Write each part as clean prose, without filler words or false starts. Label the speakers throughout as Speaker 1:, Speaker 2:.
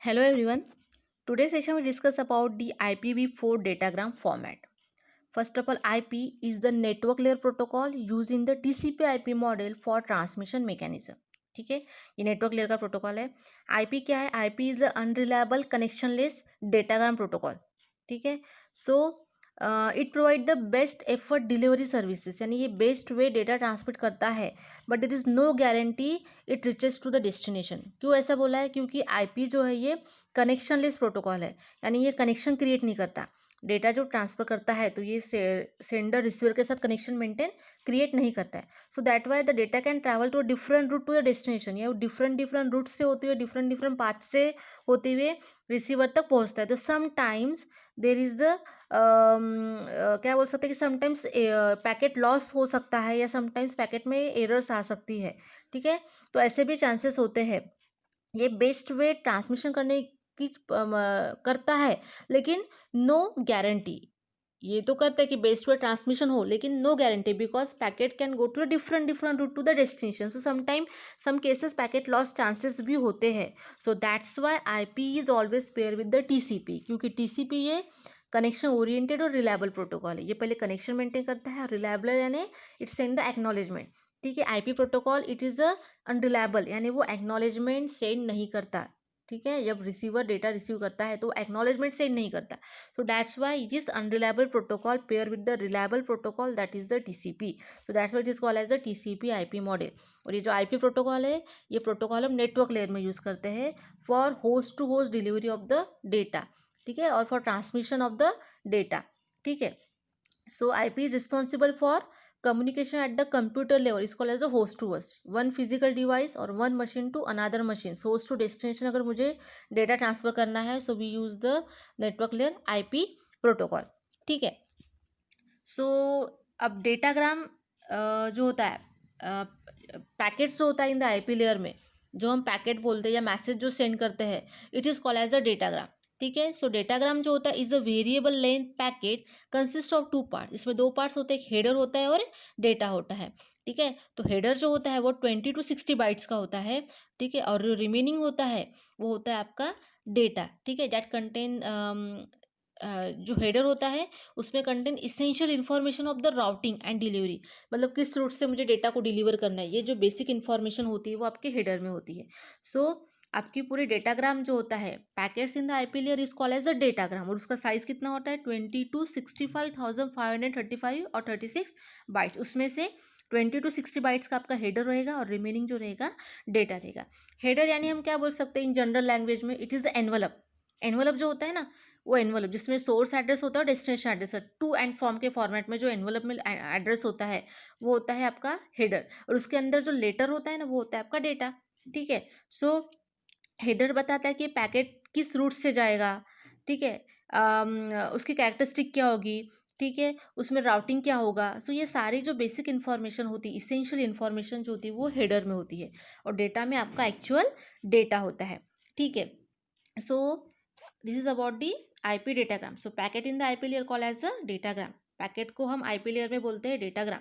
Speaker 1: Hello everyone. Today's session we discuss about the IPv4 datagram format. First of all, IP is the network layer protocol used in the TCP/IP model for transmission mechanism. ठीक है, ये network layer का protocol है. IP क्या है? IP is the unreliable connectionless datagram protocol. ठीक है, so it provide the best effort delivery services, यानी ये बेस्ट वे डेटा ट्रांसमिट करता है, but there is no guarantee it reaches to the destination. क्यों ऐसा बोला है? क्योंकि आईपी जो है ये कनेक्शनलेस प्रोटोकॉल है, यानी ये कनेक्शन क्रिएट नहीं करता. डेटा जो ट्रांसफर करता है तो ये सेंडर रिसीवर के साथ कनेक्शन मेंटेन क्रिएट नहीं करता है. So that why the data can travel to different route to the destination, या डिफरेंट डिफरेंट रूट से होते हुए डिफरेंट पाथ से होते हुए रिसीवर तक पहुंचता है. तो समटाइम्स देर इज द क्या बोल सकते हैं कि समटाइम्स पैकेट लॉस हो सकता है, या समटाइम्स पैकेट में एरर्स आ सकती है. ठीक है, तो ऐसे भी चांसेस होते हैं. ये बेस्ट वे ट्रांसमिशन करने की करता है, लेकिन नो गारंटी. ये तो करता है कि बेस्ट वे ट्रांसमिशन हो, लेकिन no guarantee, because packet can go to different different route to the destination. So sometime some cases packet loss chances भी होते हैं. So that's why IP is always pair with the TCP, क्योंकि TCP ये connection oriented और reliable protocol है. ये पहले connection maintain करता है, और रिलायबल यानी इट सेंड द एक्नॉलेजमेंट. ठीक है, IP protocol it is a unreliable, यानी वो एक्नॉलेजमेंट सेंड नहीं करता. ठीक है, जब रिसीवर डेटा रिसीव करता है तो एक्नॉलेजमेंट सेंड नहीं करता. So that's why it is unreliable protocol pair with the reliable protocol, that is the TCP. So that's why it is called as the TCP IP model. और ये जो IP protocol है, ये protocol हम network layer में use करते हैं for host to host delivery of the data. ठीक है, और for transmission of the data. ठीक है, so IP is responsible for communication at the computer level is called as the host to host, one physical device or one machine to another machine. source to destination अगर मुझे data transfer करना है, so we use the network layer IP protocol. ठीक है, सो अब datagram जो होता है, पैकेट जो होता है इन द आईपी लेयर में, जो हम पैकेट बोलते हैं या मैसेज जो सेंड करते हैं, it is called as a datagram. ठीक है, सो डेटाग्राम जो होता है is a variable length packet consist of two part. इसमें दो पार्ट्स होते हैं, हेडर होता है और डेटा होता है. ठीक है, तो हेडर जो होता है वो 20 to 60 बाइट्स का होता है. ठीक है, और जो रिमेनिंग होता है वो होता है आपका डेटा. ठीक है, दैट कंटेन जो हेडर होता है उसमें contain essential information of the routing and delivery, मतलब किस रूट से मुझे डेटा को डिलीवर करना है, ये जो बेसिक इन्फॉर्मेशन होती है वो आपके हेडर में होती है. सो आपकी पूरी डेटाग्राम जो होता है, packets in the IP layer is called as a datagram, और उसका साइज कितना होता है 20 to 65,535 और 36 बाइट्स. उसमें से 20 to 60 बाइट्स का आपका हेडर रहेगा, और रिमेनिंग जो रहेगा डेटा रहेगा. हेडर यानी हम क्या बोल सकते हैं इन जनरल लैंग्वेज में, इट इज़ एनवलप. एनवलप जो होता है ना, वो एनवलप जिसमें सोर्स एड्रेस होता है और डेस्टिनेशन एड्रेस है, टू एंड फ्रॉम के फॉर्मेट में जो एनवलप में एड्रेस होता है वो होता है आपका हेडर, और उसके अंदर जो लेटर होता है ना वो होता है आपका डेटा. ठीक है, सो हेडर बताता है कि पैकेट किस रूट से जाएगा. ठीक है, उसकी कैरेक्टरिस्टिक क्या होगी. ठीक है, उसमें राउटिंग क्या होगा. सो ये सारी जो बेसिक इन्फॉर्मेशन होती है, इसेंशियल इन्फॉर्मेशन जो होती है वो हेडर में होती है, और डेटा में आपका एक्चुअल डेटा होता है. ठीक है, so this is about the IP datagram. So packet in the IP layer call as a datagram. Packet को हम आईपी लेयर में बोलते हैं डेटाग्राम.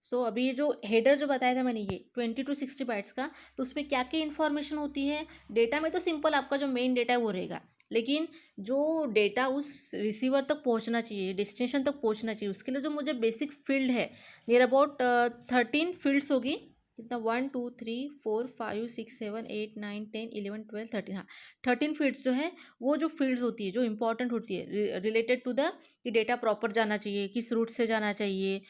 Speaker 1: सो अभी ये जो हेडर जो बताया था मैंने, ये 20 to 60 बाइट्स का, तो उसमें क्या क्या इन्फॉर्मेशन होती है. डेटा में तो सिंपल आपका जो मेन डेटा है वो रहेगा, लेकिन जो डेटा उस रिसीवर तक पहुंचना चाहिए, डेस्टिनेशन तक पहुंचना चाहिए, उसके लिए जो मुझे बेसिक फील्ड है, नियर अबाउट 13 फील्ड्स होगी. कितना 1 2 3 4 5 6 7 8 9 10 11 12 13, हाँ 13 फील्ड्स जो है, वो जो फील्ड्स होती है जो इंपॉर्टेंट होती है रिलेटेड टू द कि डेटा प्रॉपर जाना चाहिए, किस रूट से जाना चाहिए,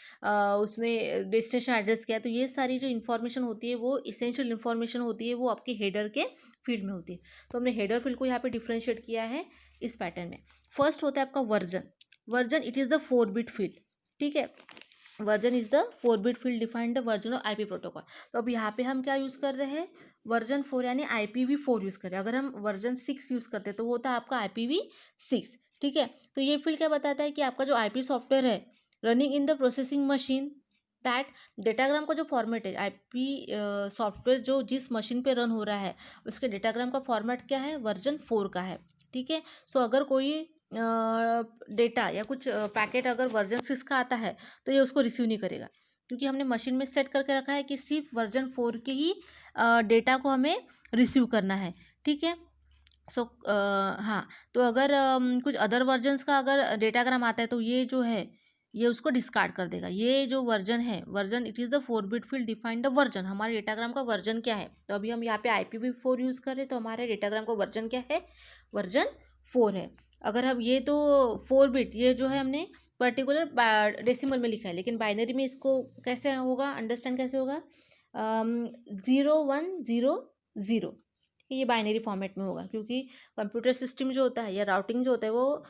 Speaker 1: उसमें डेस्टिनेशन एड्रेस क्या है, तो ये सारी जो इन्फॉर्मेशन होती है वो इसेंशियल इन्फॉर्मेशन होती है, वो आपके हेडर के फील्ड में होती है. तो हमने हेडर फील्ड को यहाँ पे डिफ्रेंशिएट किया है इस पैटर्न में. फर्स्ट होता है आपका version. Version it is the 4 bit field. ठीक है, version is the 4 bit field define the version of IP protocol. तो अब यहाँ पे हम क्या यूज़ कर रहे हैं, वर्जन 4 यानी IPv4 यूज़ कर रहे हैं. अगर हम वर्जन 6 यूज़ करते हैं तो वो होता है आपका IPv6. ठीक है, तो ये फील्ड क्या बताता है कि आपका जो आईपी सॉफ्टवेयर है running in the processing machine, that datagram का जो फॉर्मेट है, आईपी सॉफ्टवेयर जो जिस मशीन पे रन हो रहा है उसके डेटाग्राम का फॉर्मेट क्या है, वर्जन 4 का है. ठीक है, सो अगर कोई डेटा या कुछ पैकेट अगर वर्जन 6 का आता है तो ये उसको रिसीव नहीं करेगा, क्योंकि हमने मशीन में सेट करके रखा है कि सिर्फ वर्जन 4 के ही डेटा को हमें रिसीव करना है. ठीक है, सो हाँ, तो अगर कुछ अदर वर्जन्स का अगर डेटाग्राम आता है तो ये जो है ये उसको डिस्कार्ड कर देगा। ये जो वर्जन है, version it is the 4 bit field define the version, हमारे डेटाग्राम का वर्जन क्या है। तो अभी हम यहाँ पे IPv4 यूज़ कर रहे हैं, तो हमारे डेटाग्राम का वर्जन क्या है, वर्जन 4 है। अगर हम ये तो 4 बिट ये जो है हमने पर्टिकुलर डेसिमल में लिखा है, लेकिन बाइनरी में इसको कैसे होगा, अंडरस्टैंड कैसे होगा, 0100, ये बाइनरी फॉर्मेट में होगा, क्योंकि कंप्यूटर सिस्टम जो होता है या राउटिंग जो होता है वो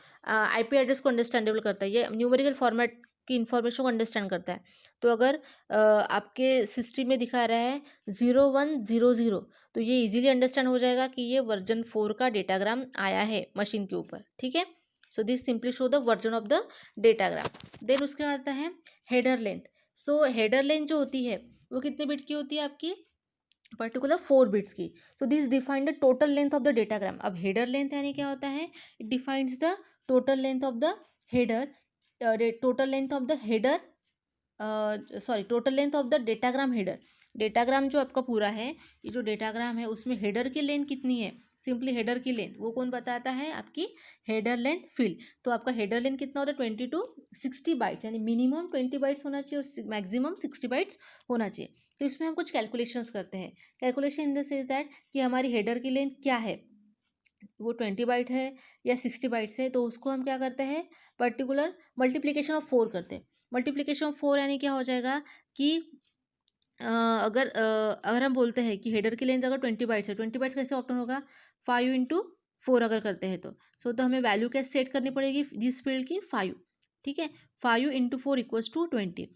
Speaker 1: IP एड्रेस को अंडरस्टैंडेबल करता है, ये न्यूमेरिकल फॉर्मेट की इन्फॉर्मेशन को अंडरस्टैंड करता है। तो अगर आपके सिस्टम में दिखा रहा है 0100, तो ये इजीली अंडरस्टैंड हो जाएगा कि ये वर्जन 4 का डेटाग्राम आया है मशीन के ऊपर, ठीक है। So this simply show the version of the datagram. Then उसके बाद आता है header length. So header length जो होती है वो कितने बिट की होती है आपकी, पर्टिकुलर 4 बिट्स की। So this define the total length of the datagram. अब हेडर लेंथ यानी क्या होता है, it defines the total length of the header, total length of the header, sorry total length of the datagram header. Datagram जो आपका पूरा है, ये जो डेटाग्राम है उसमें हेडर की लेंथ कितनी है, सिंपली हेडर की लेंथ वो कौन बताता है, आपकी हेडर लेंथ फील्ड। तो आपका हेडर लेंथ कितना होता है 20 to 60 बाइट्स, यानी मिनिमम 20 बाइट्स होना चाहिए और मैक्सिमम 60 बाइट्स होना चाहिए। तो इसमें हम कुछ कैलकुलेशंस करते हैं। Calculation in the sense that कि हमारी हेडर की लेंथ क्या है, वो 20 बाइट है या 60 बाइट्स है, तो उसको हम क्या करते हैं, पर्टिकुलर मल्टीप्लीकेशन ऑफ 4 करते हैं। मल्टीप्लीकेशन ऑफ 4 यानी क्या हो जाएगा कि अगर हम बोलते हैं कि हेडर की लेंथ अगर 20 बाइट्स है, 20 बाइट्स कैसे ऑप्टन होगा, 5 into 4 अगर करते हैं तो हमें वैल्यू कैसे सेट करनी पड़ेगी दिस फील्ड की, 5, ठीक है। 5 into 4 = 20,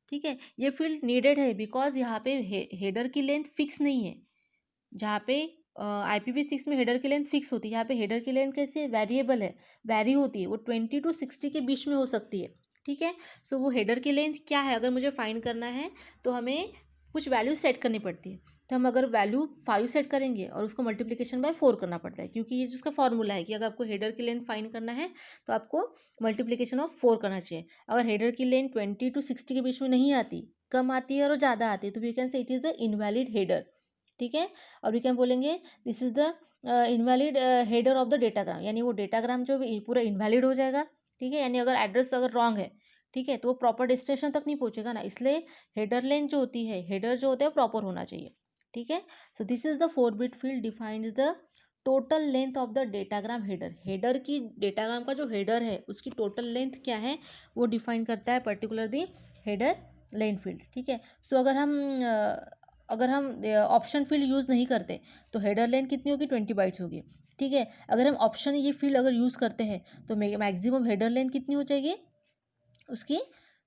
Speaker 1: ठीक है। ये फील्ड नीडेड है बिकॉज यहाँ पे हेडर की लेंथ फिक्स नहीं है। जहाँ पे IPv6 में हेडर की लेंथ फिक्स होती है, यहाँ पे हेडर की लेंथ कैसे वेरिएबल है, वैरी होती है, वो 20 to 60 के बीच में हो सकती है, ठीक है। सो वो हेडर की लेंथ क्या है अगर मुझे फाइंड करना है, तो हमें कुछ वैल्यू सेट करनी पड़ती है। तो हम अगर वैल्यू 5 सेट करेंगे और उसको मल्टीप्लिकेशन बाय 4 करना पड़ता है, क्योंकि ये जिसका फॉर्मूला है कि अगर आपको हेडर की लेंथ फाइंड करना है तो आपको मल्टीप्लिकेशन ऑफ 4 करना चाहिए। अगर हेडर की लेंथ 20 to 60 के बीच में नहीं आती, कम आती है और ज़्यादा आती है, तो we can say it is the invalid header, ठीक है। और वी कैन बोलेंगे this is the invalid header of the datagram, यानी वो डेटाग्राम जो पूरा इनवैलिड हो जाएगा, ठीक है। यानी अगर एड्रेस अगर रॉन्ग है, ठीक है, तो वो प्रॉपर डेस्टिनेशन तक नहीं पहुंचेगा ना, इसलिए हेडर लेंथ जो होती है, हेडर जो होता है प्रॉपर होना चाहिए, ठीक है। So this is the 4 bit field defines the total length of the datagram header. Header की डेटाग्राम का जो हेडर है उसकी टोटल लेंथ क्या है वो डिफाइन करता है पर्टिकुलर दी हेडर लेंथ फील्ड, ठीक है। सो अगर हम ऑप्शन फील्ड यूज़ नहीं करते तो हेडर लेंथ कितनी होगी, 20 बाइट्स होगी, ठीक है। अगर हम ऑप्शन ये फील्ड अगर यूज़ करते हैं तो मैक्सिमम हेडर लेंथ कितनी हो जाएगी उसकी,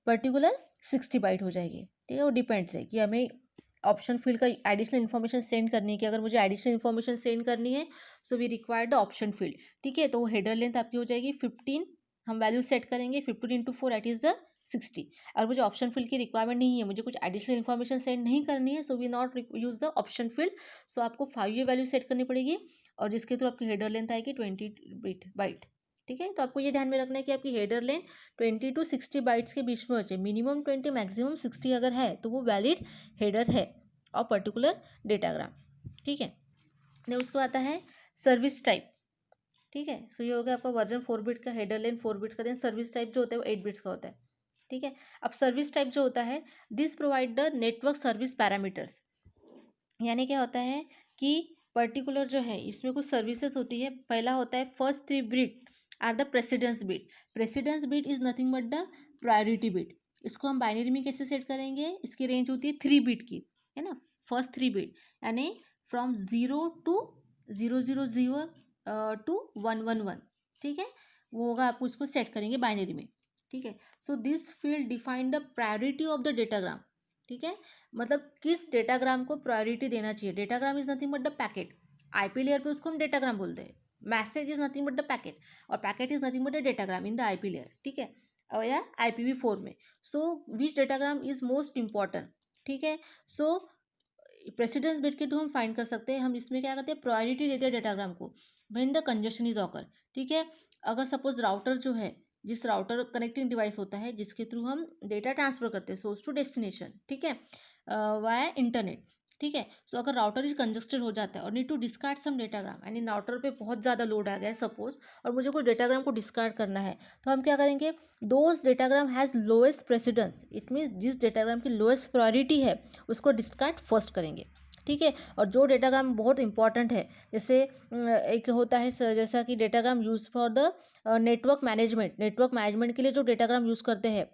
Speaker 1: पर्टिकुलर 60 बाइट हो जाएगी, ठीक है। वो डिपेंड्स है कि हमें ऑप्शन फील्ड का एडिशनल इन्फॉर्मेशन सेंड करनी है, कि अगर मुझे एडिशनल इन्फॉर्मेशन सेंड करनी है so we require the option field, ठीक है। तो वो हेडर लेंथ आपकी हो जाएगी 15, हम वैल्यू सेट करेंगे 15 into 4 एट इज़ द 60। अगर मुझे ऑप्शन फील्ड की रिक्वायरमेंट नहीं है, मुझे कुछ एडिशनल इन्फॉर्मेशन सेंड नहीं करनी है, so we not use the option field. So आपको 5 ये वैल्यू सेट करनी पड़ेगी और जिसके थ्रू आपकी हेडर लेंथ आएगी 20 बाइट, ठीक है। तो आपको ये ध्यान में रखना है कि आपकी हेडर लेंथ 20 to 60 बाइट्स के बीच में हो चाहिए, मिनिमम 20 मैक्सिमम 60 अगर है तो वो वैलिड हेडर है और पर्टिकुलर डेटाग्राम, ठीक है। देन उसके बाद आता है सर्विस टाइप, ठीक है। सो ये हो गया आपका वर्जन 4 बिट का, हेडर लेंथ 4 बिट्स का। देन सर्विस टाइप जो होता है वो 8 बिट्स का होता है, ठीक है। अब सर्विस टाइप जो होता है, this provide the network service parameters, यानी क्या होता है कि पर्टिकुलर जो है इसमें कुछ सर्विसेज होती है। पहला होता है first 3 bit are the precedence bit. Precedence bit is nothing but the priority bit. इसको हम बाइनरी में कैसे सेट करेंगे, इसकी रेंज होती है 3 बिट की, है ना। फर्स्ट 3 बिट यानी फ्रॉम 0 to 000 टू 111, ठीक है। वो होगा, आपको इसको सेट करेंगे बाइनरी में, ठीक है। So this field define the priority of the datagram, ठीक है। मतलब किस डेटाग्राम को प्रायोरिटी देना चाहिए। Datagram is nothing but the packet, IP layer पे उसको हम डेटाग्राम बोलते हैं। Message is nothing but the packet और packet is nothing but the datagram in the IP layer, ठीक है, और या IPv4 में। So which datagram is most important, ठीक है। सो प्रेसिडेंस बिट के थ्रू हम फाइंड कर सकते हैं। हम इसमें क्या करते हैं, प्रायोरिटी देते हैं डेटाग्राम को when the congestion is occur, ठीक है। अगर सपोज राउटर जो है, जिस राउटर कनेक्टिंग डिवाइस होता है जिसके थ्रू हम डेटा ट्रांसफर करते हैं सोर्स टू डेस्टिनेशन, ठीक है, वाया इंटरनेट, ठीक है। सो अगर राउटर इज कंजस्टेड हो जाता है और need to discard some datagram, यानी राउटर पे बहुत ज़्यादा लोड आ गया है सपोज, और मुझे कुछ डेटाग्राम को डिस्कार्ड करना है, तो हम क्या करेंगे, those datagram has lowest precedence, it means जिस डेटाग्राम की लोएस्ट प्रायोरिटी है उसको डिस्कार्ड फर्स्ट करेंगे। ठीक है। और जो डेटाग्राम बहुत इंपॉर्टेंट है, जैसे एक होता है जैसा कि datagram use for the network management के लिए जो डेटाग्राम यूज़ करते हैं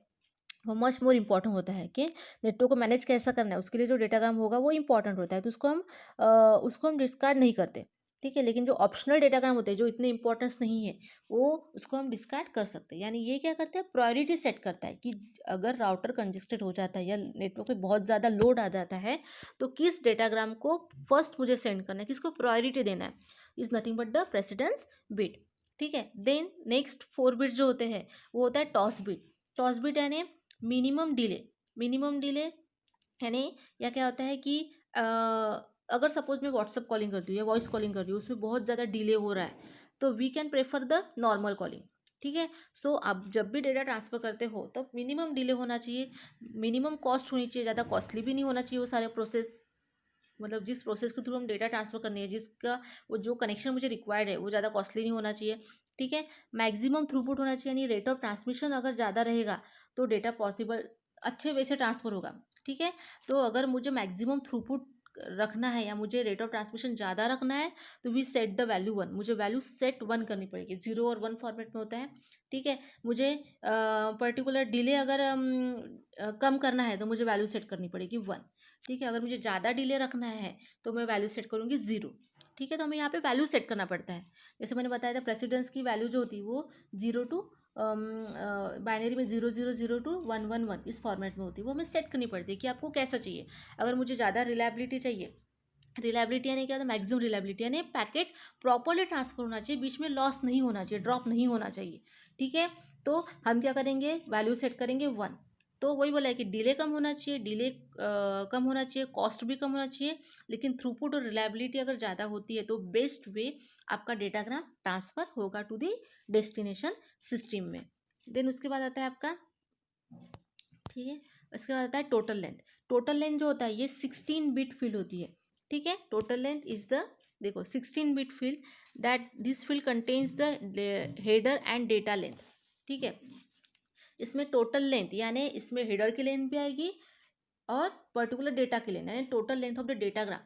Speaker 1: वो मच मोर इम्पॉर्टेंट होता है कि नेटवर्क को मैनेज कैसा करना है, उसके लिए जो डेटाग्राम होगा वो इंपॉर्टेंट होता है, तो उसको हम डिस्कार्ड नहीं करते। ठीक है। लेकिन जो ऑप्शनल डेटाग्राम होते हैं जो इतने इंपॉर्टेंस नहीं है, वो उसको हम डिस्कार्ड कर सकते हैं। यानी ये क्या करता है, प्रायोरिटी सेट करता है कि अगर राउटर कंजेस्टेड हो जाता है या नेटवर्क पे बहुत ज़्यादा लोड आ जाता है, तो किस डेटाग्राम को फर्स्ट मुझे सेंड करना है, किसको प्रायोरिटी देना है, is nothing but the precedence bit. ठीक है। देन नेक्स्ट 4 बिट जो होते हैं वो होता है टॉस बिट। टॉस बिट यानी मिनिमम डिले यानी, या क्या होता है कि अगर सपोज मैं व्हाट्सअप कॉलिंग करती हूँ या वॉइस कॉलिंग कर रही हूँ, उसमें बहुत ज़्यादा डिले हो रहा है, तो we can prefer the normal calling. ठीक है। सो अब जब भी डेटा ट्रांसफ़र करते हो तो मिनिमम डिले होना चाहिए, मिनिमम कॉस्ट होनी चाहिए, ज़्यादा कॉस्टली भी नहीं होना चाहिए वो सारे प्रोसेस। मतलब जिस प्रोसेस के थ्रू हम डेटा ट्रांसफ़र करनी है, जिसका वो जो कनेक्शन मुझे रिक्वायर्ड है वो ज़्यादा कॉस्टली नहीं होना चाहिए। ठीक है। मैक्सिमम थ्रूपुट होना चाहिए, यानी रेट ऑफ ट्रांसमिशन अगर ज़्यादा रहेगा तो डेटा पॉसिबल अच्छे वे से ट्रांसफ़र होगा। ठीक है। तो अगर मुझे मैक्सिमम थ्रूपुट रखना है या मुझे रेट ऑफ ट्रांसमिशन ज़्यादा रखना है, तो वी सेट द वैल्यू 1, मुझे वैल्यू सेट 1 करनी पड़ेगी, 0 और 1 फॉर्मेट में होता है। ठीक है। मुझे पर्टिकुलर डिले अगर कम करना है तो मुझे वैल्यू सेट करनी पड़ेगी 1। ठीक है। अगर मुझे ज़्यादा डिले रखना है तो मैं वैल्यू सेट करूँगी 0। ठीक है। तो हमें यहाँ पे वैल्यू सेट करना पड़ता है। जैसे मैंने बताया था प्रेसिडेंस की वैल्यू जो होती है वो 0 टू बाइनरी में 0 0 0 टू 1 1 1 इस फॉर्मेट में होती है, वो हमें सेट करनी पड़ती है कि आपको कैसा चाहिए। अगर मुझे ज़्यादा रिलायबिलिटी चाहिए, रिलायबिलिटी यानी क्या होता है, मैक्सिमम रिलायबिलिटी यानी पैकेट प्रॉपरली ट्रांसफर होना चाहिए, बीच में लॉस नहीं होना चाहिए, ड्रॉप नहीं होना चाहिए। ठीक है। तो हम क्या करेंगे, वैल्यू सेट करेंगे 1। तो वही बोला है कि डिले कम होना चाहिए, कम होना चाहिए, कॉस्ट भी कम होना चाहिए, लेकिन थ्रूपुट और रिलायबिलिटी अगर ज़्यादा होती है तो बेस्ट वे आपका डेटाग्राम ट्रांसफ़र होगा टू द डेस्टिनेशन सिस्टम में। देन उसके बाद आता है आपका, ठीक है, उसके बाद आता है टोटल लेंथ। टोटल लेंथ जो होता है ये 16 बिट फील्ड होती है। ठीक है। टोटल लेंथ इज द, देखो 16 bit field, that this field contains the header and data length. ठीक है। इसमें टोटल लेंथ यानी इसमें हेडर की लेंथ भी आएगी और पर्टिकुलर डेटा की लेंथ, यानी total length of the datagram.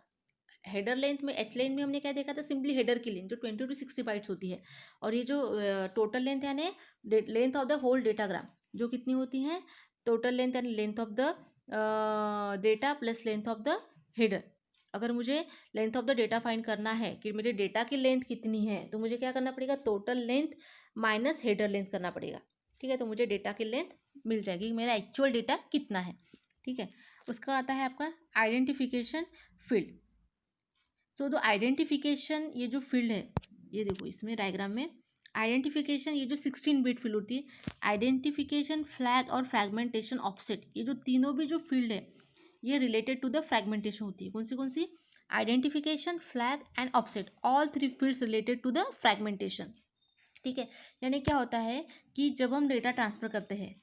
Speaker 1: Header length में, एच लेंथ में हमने क्या देखा था, सिंपली हेडर की लेंथ जो 20 to 60 बाइट्स होती है, और ये जो टोटल लेंथ यानी length of the whole datagram जो कितनी होती है, टोटल लेंथ यानी length of the data plus length of the header. अगर मुझे length of the data find करना है कि मेरे डेटा की लेंथ कितनी है, तो मुझे क्या करना पड़ेगा, total length minus header length करना पड़ेगा। ठीक है। तो मुझे डेटा की लेंथ मिल जाएगी, मेरा एक्चुअल डेटा कितना है। ठीक है। उसका आता है आपका identification field. So the identification, ये जो फील्ड है, ये देखो इसमें डायग्राम में आइडेंटिफिकेशन, ये जो 16 बिट फील्ड होती है, आइडेंटिफिकेशन, फ्लैग और फ्रैगमेंटेशन ऑफसेट, ये जो तीनों भी जो फील्ड है ये रिलेटेड टू द फ्रैगमेंटेशन होती है। कौन सी, identification, flag and offset, all 3 fields related to the fragmentation. ठीक है। यानी क्या होता है कि जब हम डेटा ट्रांसफ़र करते हैं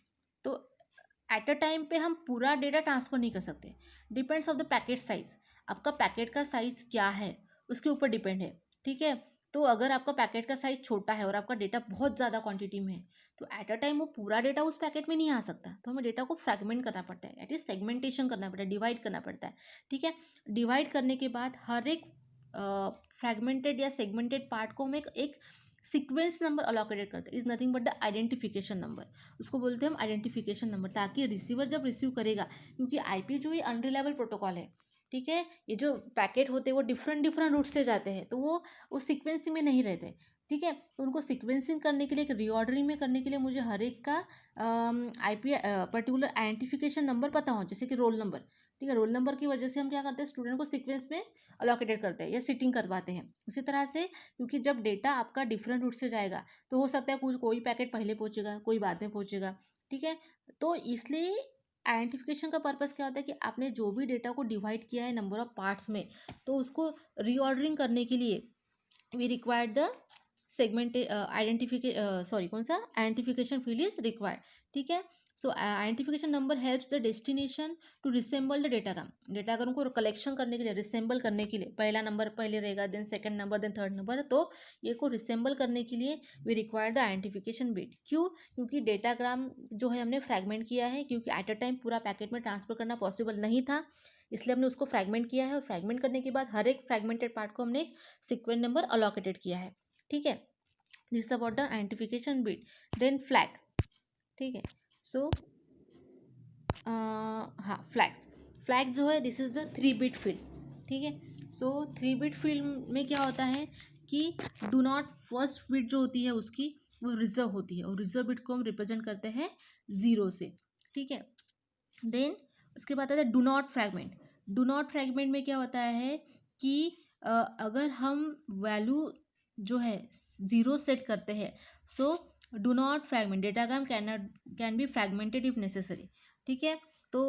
Speaker 1: तो एट अ टाइम पे हम पूरा डेटा ट्रांसफ़र नहीं कर सकते, depends of the packet size. आपका पैकेट का साइज़ क्या है उसके ऊपर डिपेंड है। ठीक है। तो अगर आपका पैकेट का साइज़ छोटा है और आपका डेटा बहुत ज़्यादा क्वांटिटी में है, तो एट अ टाइम वो पूरा डेटा उस पैकेट में नहीं आ सकता, तो हमें डेटा को फ्रैगमेंट करना पड़ता है, दैट इज सेगमेंटेशन करना पड़ता है, डिवाइड करना पड़ता है। ठीक है। डिवाइड करने के बाद हर एक फ्रैगमेंटेड या सेगमेंटेड पार्ट को हम एक सीक्वेंस नंबर अलोकेटेड करते हैं, is nothing but the identification number. उसको बोलते हैं हम आइडेंटिफिकेशन नंबर, ताकि रिसीवर जब रिसीव करेगा, क्योंकि आईपी जो ये अनरिलायबल प्रोटोकॉल है, ठीक है, ये जो पैकेट होते हैं वो डिफरेंट रूट से जाते हैं, तो वो सीक्वेंसिंग में नहीं रहते। ठीक है। तो उनको सीक्वेंसिंग करने के लिए, एक रीऑर्डरिंग में करने के लिए मुझे हर एक का आईपी पर्टिकुलर आइडेंटिफिकेशन नंबर पता हो, जैसे कि रोल नंबर। ठीक है। रोल नंबर की वजह से हम क्या करते हैं, स्टूडेंट को सीक्वेंस में अलोकेटेड करते हैं या सिटिंग करवाते हैं। उसी तरह से, क्योंकि जब डेटा आपका डिफरेंट रूट से जाएगा तो हो सकता है कोई पैकेट पहले पहुंचेगा, कोई बाद में पहुंचेगा। ठीक है। तो इसलिए आइडेंटिफिकेशन का पर्पस क्या होता है कि आपने जो भी डेटा को डिवाइड किया है नंबर ऑफ पार्ट्स में, तो उसको रीऑर्डरिंग करने के लिए वी रिक्वायर द सेगमेंट कौन सा आइडेंटिफिकेशन फील्ड इज रिक्वायर्ड, ठीक है। So identification number helps the destination to resemble the datagram को कलेक्शन करने के लिए, रिसेंबल करने के लिए, पहला नंबर पहले रहेगा, then second number, then third number, तो ये को रिसेंबल करने के लिए we require the identification bit. क्यों? क्योंकि डेटाग्राम जो है हमने फ्रैगमेंट किया है, क्योंकि एट अ टाइम पूरा पैकेट में ट्रांसफर करना पॉसिबल नहीं था, इसलिए हमने उसको फ्रैगमेंट किया है, और फ्रैगमेंट करने के बाद हर एक फ्रैगमेंटेड पार्ट को हमने एक सीक्वेंस नंबर अलोकेटेड किया है, ठीक है। This about the identification bit. Then flag, ठीक है। सो हाँ, फ्लैग जो है this is the 3 bit field, ठीक है। सो 3 बिट फील्ड में क्या होता है कि डू नॉट फर्स्ट बिट जो होती है उसकी वो रिजर्व होती है, और रिजर्व बिट को हम रिप्रेजेंट करते हैं 0 से, ठीक है। देन उसके बाद आता है do not fragment. Do not fragment में क्या होता है कि अगर हम वैल्यू जो है 0 सेट करते हैं, so do not fragment, datagram can be fragmented if necessary, ठीक है। तो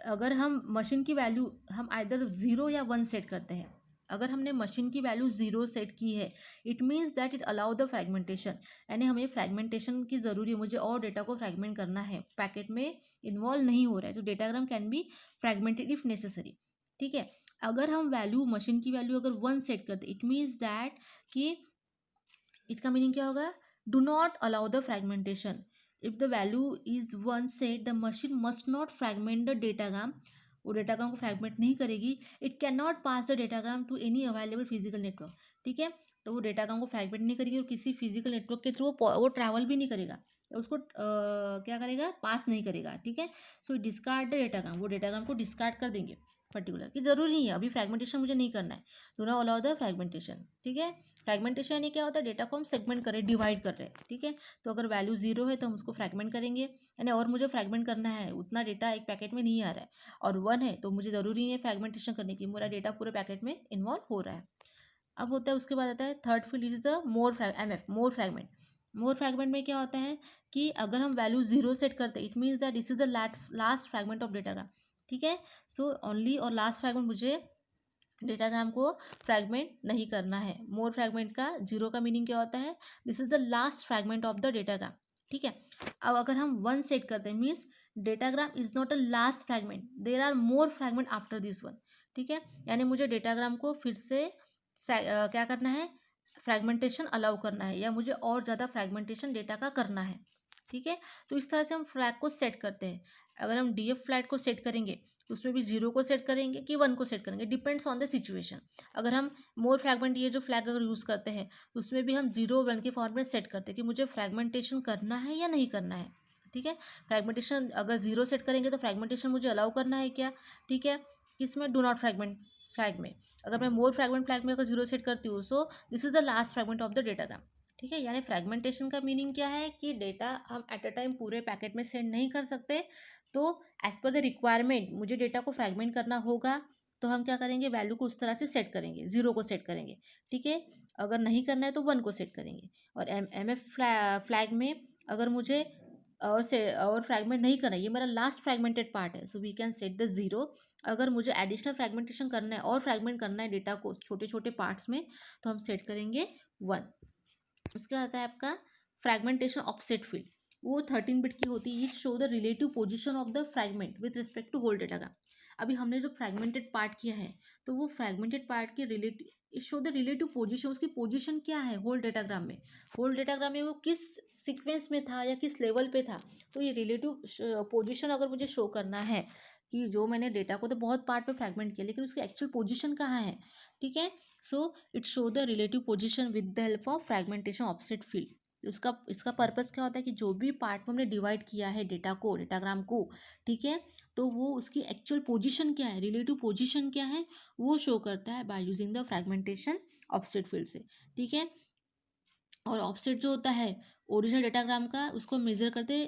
Speaker 1: अगर हम मशीन की वैल्यू हम आइदर 0 या 1 सेट करते हैं, अगर हमने मशीन की वैल्यू 0 सेट की है, it means that it allow the fragmentation, यानी हमें फ्रैगमेंटेशन की ज़रूरी है, मुझे और डेटा को फ्रैगमेंट करना है, पैकेट में इन्वॉल्व नहीं हो रहा है, तो datagram can be fragmented if necessary, ठीक है। अगर हम वैल्यू मशीन की वैल्यू अगर 1 सेट करते, इट मीन्स दैट कि इसका मीनिंग क्या होगा, do not allow the fragmentation. If the value is 1 set, the machine must not fragment the datagram, वो डेटाग्राम को फ्रैगमेंट नहीं करेगी। It can not pass the datagram to any available physical network, ठीक है। तो वो डेटाग्राम को fragment नहीं करेगी, और किसी फिजिकल नेटवर्क के थ्रू वो ट्रैवल भी नहीं करेगा, उसको क्या करेगा, पास नहीं करेगा, ठीक है। सो डिस्कार्ड द डेटाग्राम, वो डेटाग्राम को डिस्कार्ड कर देंगे पर्टिकुलर, कि जरूरी नहीं है अभी फ्रैगमेंटेशन मुझे नहीं करना है, do not allow the fragmentation, ठीक है। फ्रैगमेंटेशन यानी क्या होता है, डेटा को हम सेगमेंट कर रहे हैं, डिवाइड कर रहे हैं, ठीक है। तो अगर वैल्यू 0 है तो हम उसको फ्रैगमेंट करेंगे, यानी और मुझे फ्रैगमेंट करना है, उतना डेटा एक पैकेट में नहीं आ रहा है, और 1 है तो मुझे ज़रूरी नहीं है फ्रैगमेंटेशन करने की, मेरा डेटा पूरे पैकेट में इन्वॉल्व हो रहा है। अब होता है उसके बाद आता है third field is the more fragment. More fragment में क्या होता है कि अगर हम वैल्यू 0 सेट करते हैं, it means that this is the last fragment of datagram, ठीक है। सो ओनली और लास्ट फ्रैगमेंट मुझे डेटाग्राम को फ्रैगमेंट नहीं करना है। मोर फ्रैगमेंट का 0 का मीनिंग क्या होता है, this is the last fragment of the datagram, ठीक है। अब अगर हम 1 सेट करते हैं, means datagram is not a last fragment, there are more fragment after this 1, ठीक है। यानी मुझे डेटाग्राम को फिर से क्या करना है, फ्रैगमेंटेशन अलाउ करना है, या मुझे और ज़्यादा फ्रैगमेंटेशन डेटा का करना है, ठीक है। तो इस तरह से हम फ्लैग को सेट करते हैं। अगर हम डीएफ फ्लैग को सेट करेंगे, उसमें भी 0 को सेट करेंगे कि 1 को सेट करेंगे, डिपेंड्स ऑन द सिचुएशन। अगर हम मोर फ्रैगमेंट ये जो फ्लैग अगर यूज़ करते हैं, उसमें भी हम 0 1 के फॉर्म में सेट करते हैं कि मुझे फ्रैगमेंटेशन करना है या नहीं करना है, ठीक है। फ्रैगमेंटेशन अगर 0 सेट करेंगे तो फ्रैगमेंटेशन मुझे अलाउ करना है क्या, ठीक है। किसमें, डू नॉट फ्रैगमेंट फ्लैग में। अगर मैं मोर फ्रैगमेंट फ्लैग में अगर 0 सेट करती हूँ, सो this is the last fragment of the datagram, ठीक है। यानी फ्रैगमेंटेशन का मीनिंग क्या है कि डेटा हम एट अ टाइम पूरे पैकेट में सेंड नहीं कर सकते, तो एज पर द रिक्वायरमेंट मुझे डेटा को फ्रैगमेंट करना होगा, तो हम क्या करेंगे, वैल्यू को उस तरह से सेट करेंगे, 0 को सेट करेंगे, ठीक है। अगर नहीं करना है तो 1 को सेट करेंगे। और एम एफ फ्लैग में अगर मुझे और फ्रैगमेंट नहीं करना है, ये मेरा लास्ट फ्रैगमेंटेड पार्ट है, so we can set the 0। अगर मुझे एडिशनल फ्रैगमेंटेशन करना है और फ्रैगमेंट करना है डेटा को छोटे छोटे पार्ट्स में, तो हम सेट करेंगे 1। उसके बाद आता है आपका फ्रैगमेंटेशन ऑफसेट फील्ड, वो 13 बिट की होती है। Show the relative position of the fragment with respect to whole datagram. अभी हमने जो फ्रैगमेंटेड पार्ट किया है, तो वो फ्रैगमेंटेड पार्ट के relative, show the relative position, उसकी पोजीशन क्या है होल डेटाग्राम में, होल डेटाग्राम में वो किस सीक्वेंस में था या किस लेवल पे था। तो ये रिलेटिव पोजीशन अगर मुझे शो करना है कि जो मैंने डेटा को तो बहुत पार्ट में फ्रैगमेंट किया, लेकिन उसकी एक्चुअल पोजीशन कहाँ है, ठीक है। So it show the relative position with the help of fragmentation offset field. उसका इसका पर्पस क्या होता है कि जो भी पार्ट में हमने डिवाइड किया है डेटा को, डेटाग्राम को, ठीक है, तो वो उसकी एक्चुअल पोजीशन क्या है, रिलेटिव पोजीशन क्या है, वो शो करता है by using the fragmentation offset field से, ठीक है। और ऑफसेट जो होता है ओरिजिनल डेटाग्राम का, उसको मेजर करते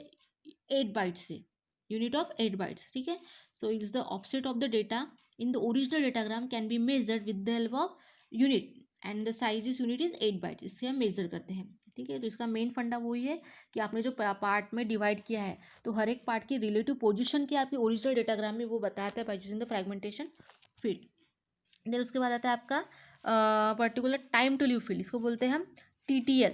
Speaker 1: 8 बाइट्स से, यूनिट ऑफ 8 बाइट्स, ठीक है। So is the offset of the data in the original datagram can be measured with the help of unit, and the size is unit is 8 bytes, इससे हम major करते हैं, ठीक है। तो इसका मेन फंडा वही है कि आपने जो पार्ट में डिवाइड किया है, तो हर एक पार्ट की रिलेटिव पोजिशन क्या है आपके ओरिजिनल डेटाग्राम में, वो बताता है by using the fragmentation field. Then उसके बाद आता है आपका particular time to live field, इसको बोलते हैं हम TTL,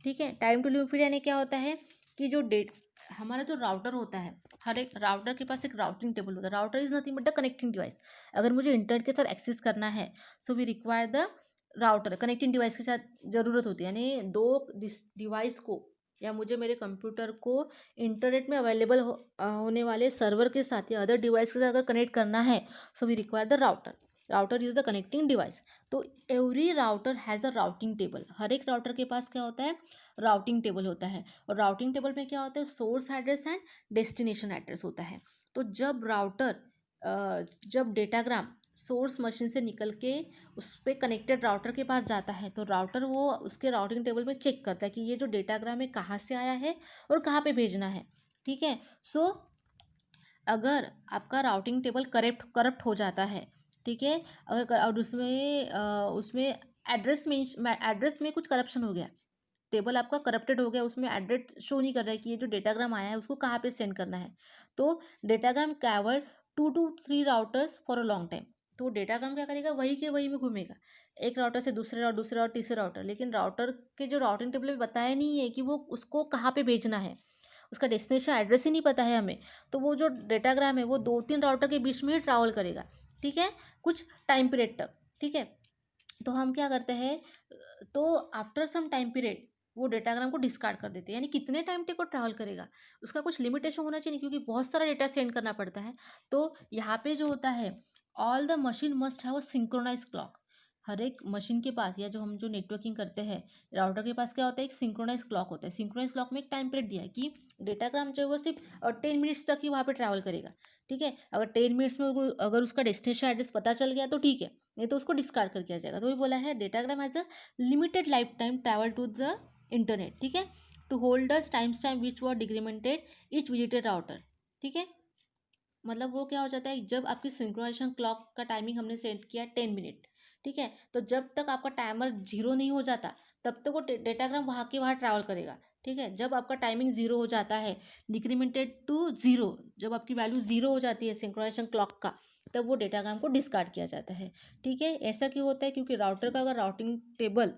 Speaker 1: ठीक है। टाइम टू लीव पीरियड यानी क्या होता है कि जो डेट हमारा जो राउटर होता है, हर एक राउटर के पास एक राउटिंग टेबल होता है। Router is nothing but the connecting device. अगर मुझे इंटरनेट के साथ एक्सेस करना है so we require the router. Connecting device के साथ ज़रूरत होती है, यानी दो डिवाइस को या मुझे मेरे कंप्यूटर को इंटरनेट में अवेलेबल होने वाले सर्वर के साथ या अदर डिवाइस के साथ अगर कनेक्ट करना है so we require the router. Router is the connecting device. तो every router has a routing table. हर एक राउटर के पास क्या होता है, राउटिंग टेबल होता है। और राउटिंग टेबल में क्या होता है, source address and destination address होता है। तो जब डेटाग्राम सोर्स मशीन से निकल के उस पर कनेक्टेड राउटर के पास जाता है तो राउटर वो उसके राउटिंग टेबल में चेक करता है कि ये जो डेटाग्राम है कहाँ से आया है और कहाँ पे भेजना है, ठीक है। सो अगर आपका राउटिंग टेबल करप्ट हो जाता है, ठीक है, और उसमें एड्रेस में कुछ करप्शन हो गया, टेबल आपका करप्टेड हो गया, उसमें एड्रेस शो नहीं कर रहा है कि ये जो डेटाग्राम आया है उसको कहाँ पे सेंड करना है, तो datagram travel 2 to 3 routers for a long time. तो डेटाग्राम क्या करेगा, वही के वही में घूमेगा, एक राउटर से दूसरे राउटर तीसरे राउटर, लेकिन राउटर के जो राउटिंग टेबल में बताया नहीं है कि वो उसको कहाँ पे भेजना है, उसका डेस्टिनेशन एड्रेस ही नहीं पता है हमें। तो वो जो डेटाग्राम है वो 2-3 राउटर के बीच में ही ट्रैवल करेगा, ठीक है, कुछ टाइम पीरियड तक, ठीक है। तो हम क्या करते हैं, तो आफ्टर सम टाइम पीरियड वो डेटाग्राम को डिस्कार्ड कर देते हैं। यानी कितने टाइम तक वो ट्रैवल करेगा उसका कुछ लिमिटेशन होना चाहिए, क्योंकि बहुत सारा डेटा सेंड करना पड़ता है। तो यहाँ पे जो होता है, all the machine must have a synchronize clock. हर एक मशीन के पास या जो हम जो नेटवर्किंग करते हैं राउटर के पास क्या होता है, एक सिंक्रोनाइज क्लॉक होता है। सिंक्रोनाइज क्लॉक में एक टाइम पीरियड दिया है कि डेटाग्राम जो है वो सिर्फ 10 मिनट्स तक ही वहाँ पे ट्रैवल करेगा, ठीक है। अगर 10 मिनट्स में अगर उसका डेस्टिनेशन एड्रेस पता चल गया तो ठीक है, नहीं तो उसको डिस्कार्ड कर किया जाएगा। तो ये बोला है datagram has a limited life time travel to the internet, ठीक है, to hold the time which was decremented each visited router, ठीक है। मतलब वो क्या हो जाता है, जब आपकी सिंक्रोनाइजेशन क्लॉक का टाइमिंग हमने सेट किया 10 मिनट, ठीक है, तो जब तक आपका टाइमर जीरो नहीं हो जाता तब तक वो डेटाग्राम वहाँ के वहाँ ट्रैवल करेगा, ठीक है। जब आपका टाइमिंग जीरो हो जाता है, डिक्रीमेंटेड टू जीरो, जब आपकी वैल्यू जीरो हो जाती है सिंक्रोनाइजेशन क्लॉक का, तब वो डेटाग्राम को डिस्कार्ड किया जाता है, ठीक है। ऐसा क्यों होता है, क्योंकि राउटर का अगर राउटिंग टेबल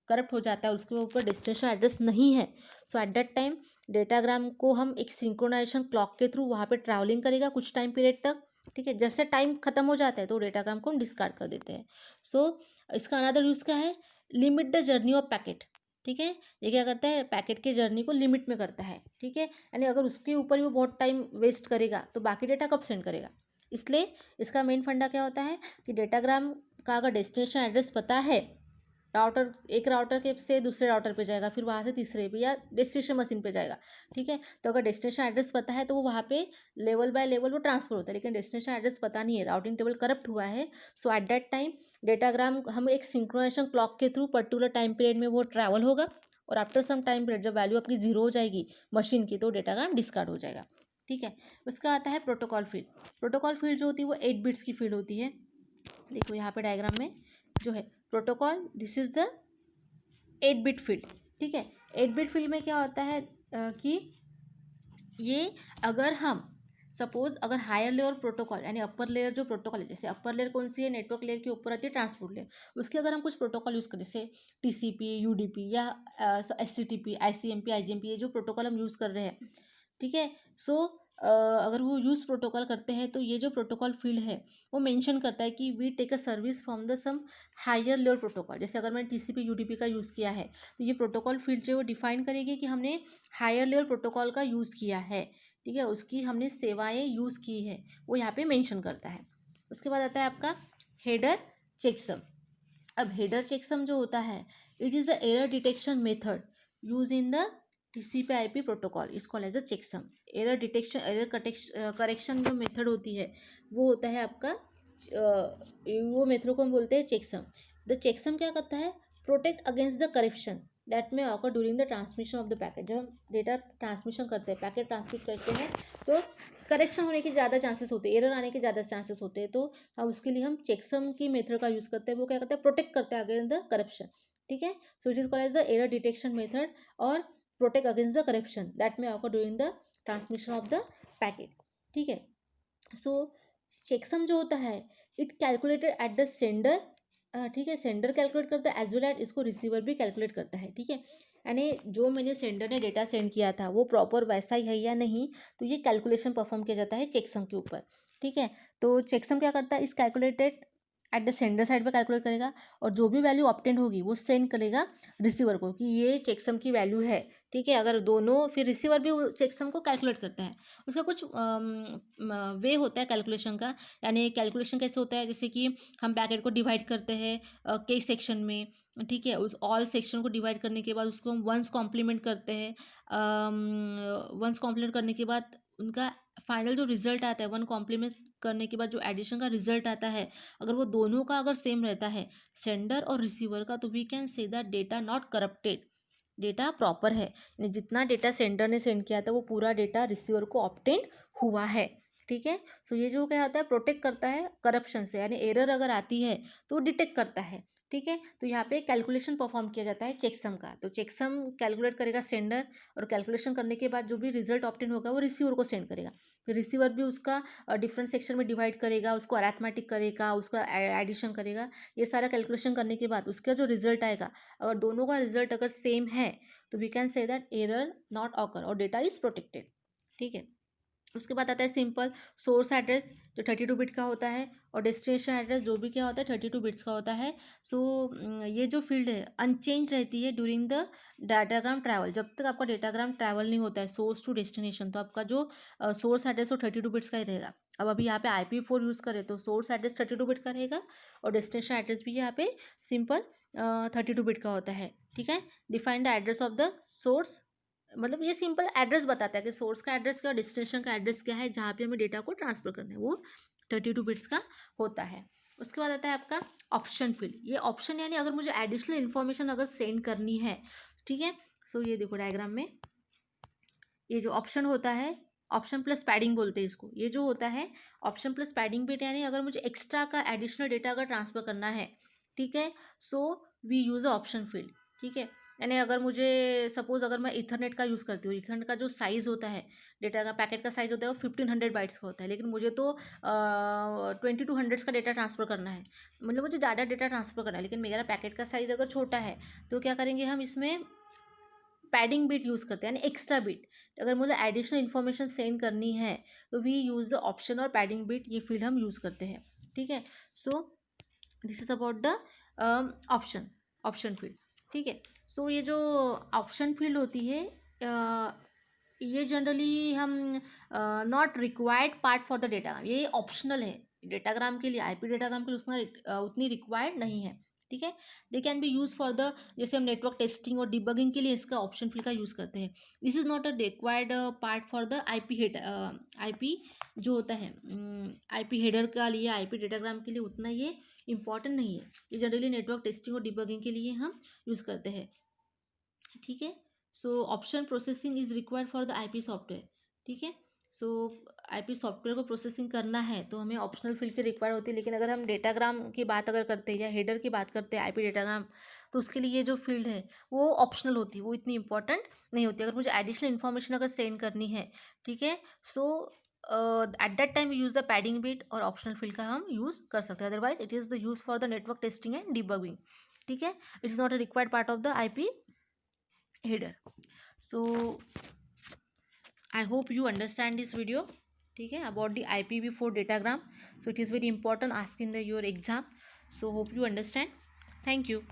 Speaker 1: करप्ट हो जाता है, उसके ऊपर डेस्टिनेशन एड्रेस नहीं है, so at that time datagram को हम एक सिंक्रोनाइजेशन क्लॉक के थ्रू वहाँ पे ट्रैवलिंग करेगा कुछ टाइम पीरियड तक, ठीक है। जैसे टाइम खत्म हो जाता है तो डेटाग्राम को हम डिस्कार्ड कर देते हैं। सो इसका अनदर यूज़ क्या है, limit the journey of packet, ठीक है। ये क्या करता है, पैकेट के जर्नी को लिमिट में करता है, ठीक है। यानी अगर उसके ऊपर ही वो बहुत टाइम वेस्ट करेगा तो बाकी डेटा कब सेंड करेगा। इसलिए इसका मेन फंडा क्या होता है कि डेटाग्राम का अगर डेस्टिनेशन एड्रेस पता है, एक राउटर के से दूसरे राउटर पे जाएगा, फिर वहाँ से तीसरे पे या डेस्टिनेशन मशीन पे जाएगा, ठीक है। तो अगर डेस्टिनेशन एड्रेस पता है तो वो वहाँ पे लेवल बाय लेवल वो ट्रांसफर होता है, लेकिन डेस्टिनेशन एड्रेस पता नहीं है, राउटिंग टेबल करप्ट हुआ है, so at that time datagram हम एक सिंक्रोनाइजेशन क्लॉक के थ्रू पर्टिकुलर टाइम पीरियड में वो ट्रैवल होगा, और आफ्टर सम टाइम पीरियड जब वैल्यू आपकी जीरो हो जाएगी मशीन की तो डेटाग्राम डिस्कार्ड हो जाएगा, ठीक है। उसका आता है प्रोटोकॉल फील्ड। प्रोटोकॉल फील्ड जो होती है वो 8 बिट्स की फील्ड होती है। देखो यहाँ पे डायग्राम में जो है protocol, this is the 8 bit field, ठीक है। 8 बिट फील्ड में क्या होता है कि ये अगर हम सपोज अगर हायर लेयर प्रोटोकॉल यानी अपर लेयर जो प्रोटोकॉल है, जैसे अपर लेयर कौन सी है, नेटवर्क लेयर के ऊपर आती है ट्रांसपोर्ट लेयर, उसके अगर हम कुछ प्रोटोकॉल यूज़ करें जैसे TCP UDP या SCTP ICMP IGMP, ये जो प्रोटोकॉल हम यूज़ कर रहे हैं, ठीक है। सो अगर वो यूज़ प्रोटोकॉल करते हैं तो ये जो प्रोटोकॉल फील्ड है वो मेंशन करता है कि we take a service from the some higher layer protocol. जैसे अगर मैंने TCP UDP का यूज़ किया है तो ये प्रोटोकॉल फील्ड जो है वो डिफाइन करेगी कि हमने हायर लेयर प्रोटोकॉल का यूज़ किया है, ठीक है, उसकी हमने सेवाएं यूज़ की है, वो यहाँ पे मेंशन करता है। उसके बाद आता है आपका हेडर चेकसम। अब हेडर चेकसम जो होता है, it is the error detection method use in the TCP IP protocol, is called as a checksum. Error correction जो मेथड होती है वो होता है आपका वो मेथड को हम बोलते हैं चेकसम। द चेकसम क्या करता है, protect against the corruption that may occur during the transmission of the packet. जब हम डेटा ट्रांसमिशन करते हैं, पैकेट ट्रांसमिट करते हैं, तो करेक्शन होने के ज़्यादा चांसेस होते हैं, एरर आने के ज़्यादा चांसेस होते हैं, तो हम उसके लिए हम चेकसम की मेथड का यूज़ करते हैं। वो क्या करता है, प्रोटेक्ट करता है अगेंस्ट द करप्शन, ठीक है। So it is called as the error detection method और protect against the corruption that may occur during the transmission of the packet, ठीक है। सो चेकसम जो होता है, it calculated at the sender ठीक है, सेंडर कैलकुलेट करता है एज वेल एज इसको रिसीवर भी कैलकुलेट करता है। ठीक है, यानी जो मैंने सेंडर ने डेटा सेंड किया था वो प्रॉपर वैसा ही है या नहीं, तो ये कैलकुलेशन परफॉर्म किया जाता है चेकसम के ऊपर। ठीक है, तो चेकसम क्या करता है, इस calculated at the sender side पर कैलकुलेट करेगा, और जो भी वैल्यू ऑब्टेन होगी वो सेंड करेगा रिसीवर को कि ये चेकसम की वैल्यू है। ठीक है, अगर दोनों, फिर रिसीवर भी चेकसम को कैलकुलेट करता है। उसका कुछ वे होता है कैलकुलेशन का, यानी कैलकुलेशन कैसे होता है, जैसे कि हम पैकेट को डिवाइड करते हैं कई सेक्शन में। ठीक है, उस ऑल सेक्शन को डिवाइड करने के बाद उसको हम वंस कॉम्प्लीमेंट करते हैं। वंस कॉम्प्लीमेंट करने के बाद उनका फाइनल जो रिजल्ट आता है, वन कॉम्प्लीमेंट करने के बाद जो एडिशन का रिजल्ट आता है, अगर वो दोनों का अगर सेम रहता है, सेंडर और रिसीवर का, तो we can say that data not corrupted, data proper है, यानी जितना डेटा सेंडर ने सेंड किया था वो पूरा डेटा रिसीवर को ऑब्टेन हुआ है। ठीक है, सो ये जो क्या होता है, प्रोटेक्ट करता है करप्शन से, यानी एरर अगर आती है तो डिटेक्ट करता है। ठीक है, तो यहाँ पे कैलकुलेशन परफॉर्म किया जाता है चेकसम का, तो चेकसम कैलकुलेट करेगा सेंडर, और कैलकुलेशन करने के बाद जो भी रिजल्ट ऑब्टेन होगा वो रिसीवर को सेंड करेगा। फिर रिसीवर भी उसका डिफरेंट सेक्शन में डिवाइड करेगा, उसको अरिथमेटिक करेगा, उसका एडिशन करेगा। ये सारा कैलकुलेशन करने के बाद उसका जो रिजल्ट आएगा, अगर दोनों का रिजल्ट अगर सेम है, तो we can say that error not occur और डेटा इज प्रोटेक्टेड। ठीक है, उसके बाद आता है सिंपल सोर्स एड्रेस, जो 32 बिट का होता है, और डेस्टिनेशन एड्रेस जो भी क्या होता है 32 बिट्स का होता है। सो ये जो फील्ड है अनचेंज रहती है ड्यूरिंग द डाटाग्राम ट्रैवल, जब तक आपका डेटाग्राम ट्रैवल नहीं होता है सोर्स टू डेस्टिनेशन, तो आपका जो सोर्स एड्रेस वो 32 बिट्स का ही रहेगा। अब अभी यहाँ पे IP4 यूज़ करें तो सोर्स एड्रेस 32 बिट का रहेगा, और डेस्टिनेशन एड्रेस भी यहाँ पे सिंपल 32 बिट का होता है। ठीक है, define the address of the source, मतलब ये सिंपल एड्रेस बताता है कि सोर्स का एड्रेस क्या, डेस्टिनेशन का एड्रेस क्या है, जहाँ पे हमें डेटा को ट्रांसफर करना है, वो 32 बिट्स का होता है। उसके बाद आता है आपका ऑप्शन फील्ड। ये ऑप्शन यानी अगर मुझे एडिशनल इन्फॉर्मेशन अगर सेंड करनी है, ठीक है, सो ये देखो डायग्राम में, ये जो ऑप्शन होता है, ऑप्शन प्लस पैडिंग बोलते हैं इसको, ये जो होता है ऑप्शन प्लस पैडिंग बिट, यानी अगर मुझे एक्स्ट्रा का एडिशनल डेटा अगर ट्रांसफर करना है, ठीक है, so we use a option field. ठीक है, यानी अगर मुझे सपोज अगर मैं इथरनेट का यूज़ करती हूँ, इथरनेट का जो साइज़ होता है, डेटा का पैकेट का साइज़ होता है वो 1500 बाइट्स का होता है, लेकिन मुझे तो 2200 का डेटा ट्रांसफ़र करना है, मतलब मुझे ज़्यादा डेटा ट्रांसफ़र करना है, लेकिन मेरा पैकेट का साइज़ अगर छोटा है, तो क्या करेंगे हम इसमें पैडिंग बिट यूज़ करते हैं, यानी एक्स्ट्रा बिट। अगर मुझे एडिशनल इन्फॉर्मेशन सेंड करनी है, तो वी यूज़ द ऑप्शन और पैडिंग बिट, ये फील्ड हम यूज़ करते हैं। ठीक है, so this is about the option field. ठीक है, सो ये जो ऑप्शन फील्ड होती है, ये जनरली हम not required part for the data, ये ऑप्शनल है डेटाग्राम के लिए, IP डेटाग्राम के लिए उसका उतनी रिक्वायर्ड नहीं है। ठीक है, they can be use for the, जैसे हम नेटवर्क टेस्टिंग और डिबगिंग के लिए इसका ऑप्शन फील्ड का यूज़ करते हैं। This is not a required part for the IP head, IP जो होता है IP हेडर का लिए, IP डेटाग्राम के लिए उतना ये इंपॉर्टेंट नहीं है, ये जनरली नेटवर्क टेस्टिंग और डिबगिंग के लिए हम यूज़ करते हैं। ठीक है, so option processing is required for the IP software. ठीक है, सो IP सॉफ्टवेयर को प्रोसेसिंग करना है तो हमें ऑप्शनल फील्ड की रिक्वायर्ड होती है, लेकिन अगर हम डेटाग्राम की बात अगर करते हैं या हेडर की बात करते हैं IP डेटाग्राम, तो उसके लिए ये जो फील्ड है वो ऑप्शनल होती है, वो इतनी इंपॉर्टेंट नहीं होती अगर मुझे एडिशनल इन्फॉर्मेशन अगर सेंड करनी है। ठीक है, so at that time use the padding bit और ऑप्शनल फील्ड का हम यूज़ कर सकते हैं, otherwise it is the use for the network testing and debugging. ठीक है, it is not a required part of the IP header. So I hope you understand this video. ठीक है, about the IPv4 datagram. So it is very important ask in the your exam. So hope you understand. Thank you.